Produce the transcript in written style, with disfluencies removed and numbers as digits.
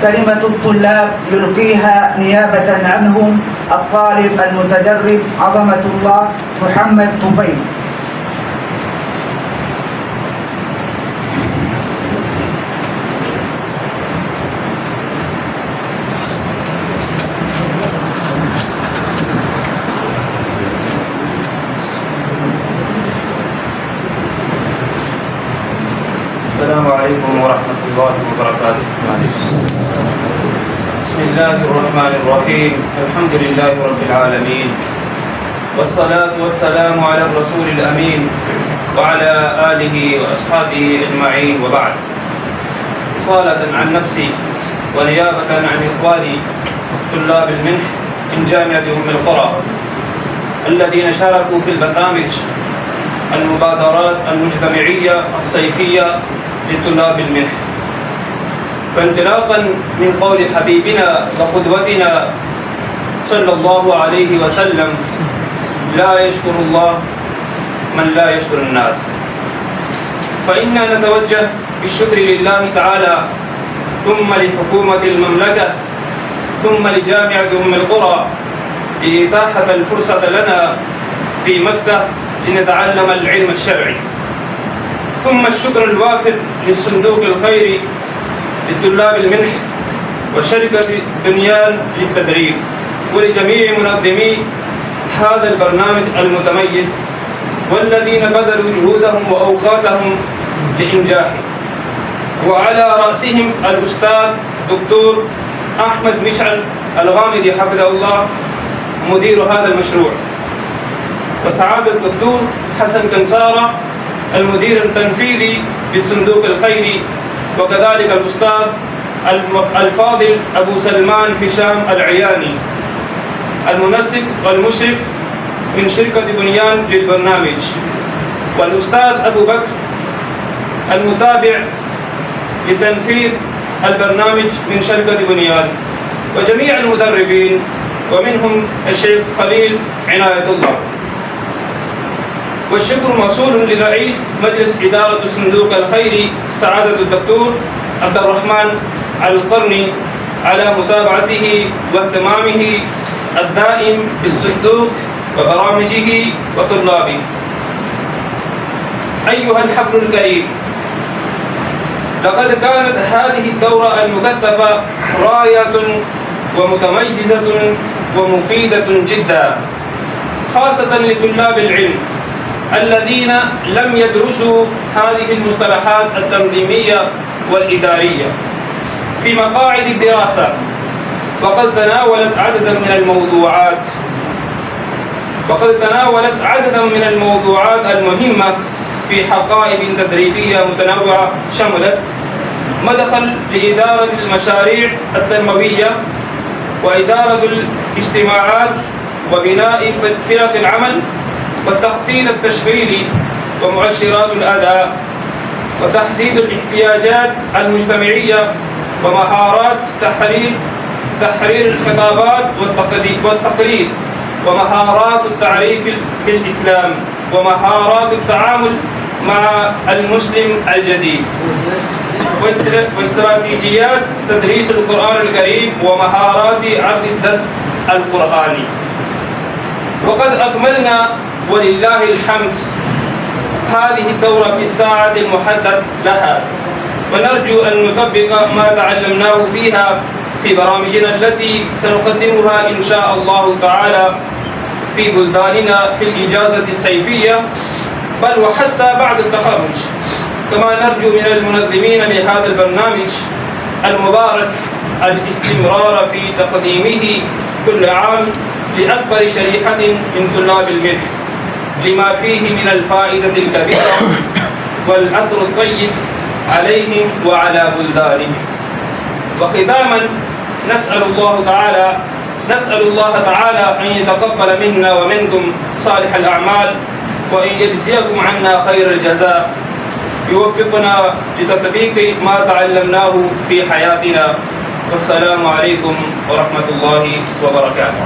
كلمة الطلاب يلقيها نيابة عنهم الطالب المتدرب عظمة الله محمد طفيل. السلام عليكم ورحمة الله وبركاته. بسم الله الرحمن الرحيم. الحمد لله رب العالمين، والصلاة والسلام على الرسول الأمين وعلى آله وأصحابه أجمعين، وبعد. صالة عن نفسي ونيابة عن إخواني طلاب المنح من جامعة أم القرى الذين شاركوا في البرنامج المبادرات المجتمعية الصيفية لطلاب المنح، فانطلاقا من قول حبيبنا وقدوتنا صلى الله عليه وسلم: لا يشكر الله من لا يشكر الناس، فإنا نتوجه بالشكر لله تعالى، ثم لحكومة المملكة، ثم لجامعة أم القرى لإتاحة الفرصة لنا في مكة لنتعلم العلم الشرعي، ثم الشكر الوافر للصندوق الخيري لطلاب المنح وشركة بنيان للتدريب ولجميع منظمي هذا البرنامج المتميز والذين بذلوا جهودهم وأوقاتهم لإنجاحه، وعلى رأسهم الأستاذ دكتور أحمد مشعل الغامدي حفظه الله مدير هذا المشروع، وسعادة الدكتور حسن كنسارة المدير التنفيذي بالصندوق الخيري، وكذلك الأستاذ الفاضل أبو سلمان هشام العياني المنسق والمشرف من شركة بنيان للبرنامج، والأستاذ أبو بكر المتابع لتنفيذ البرنامج من شركة بنيان، وجميع المدربين ومنهم الشيخ خليل عناية الله. والشكر موصول لرئيس مجلس إدارة الصندوق الخيري سعادة الدكتور عبد الرحمن القرني على متابعته واهتمامه الدائم بالصندوق وبرامجه وطلابه. أيها الحفل الكريم، لقد كانت هذه الدورة المكثفة راية ومتميزة ومفيدة جدا، خاصة لطلاب العلم الذين لم يدرسوا هذه المصطلحات التنظيمية والإدارية في مقاعد الدراسة، وقد تناولت عددا من الموضوعات المهمة في حقائب تدريبية متنوعة، شملت مدخل لإدارة المشاريع التنموية وإدارة الاجتماعات وبناء فرق العمل والتخطيط التشغيلي ومؤشرات الأداء وتحديد الاحتياجات المجتمعية ومهارات تحرير الخطابات والتقرير ومهارات التعريف بالإسلام ومهارات التعامل مع المسلم الجديد واستراتيجيات تدريس القرآن الكريم ومهارات عرض الدرس القرآني. وقد أكملنا ولله الحمد هذه الدورة في الساعة المحدد لها، ونرجو أن نطبق ما تعلمناه فيها في برامجنا التي سنقدمها إن شاء الله تعالى في بلداننا في الإجازة الصيفية، بل وحتى بعد التخرج. كما نرجو من المنظمين لهذا البرنامج المبارك الاستمرار في تقديمه كل عام لأكبر شريحة من طلاب المنح، لما فيه من الفائدة الكبيرة والأثر الطيب عليهم وعلى بلدانهم. وختاما نسأل الله تعالى أن يتقبل منا ومنكم صالح الأعمال، وأن يجزيكم عنا خير الجزاء، يوفقنا لتطبيق ما تعلمناه في حياتنا. والسلام عليكم ورحمة الله وبركاته.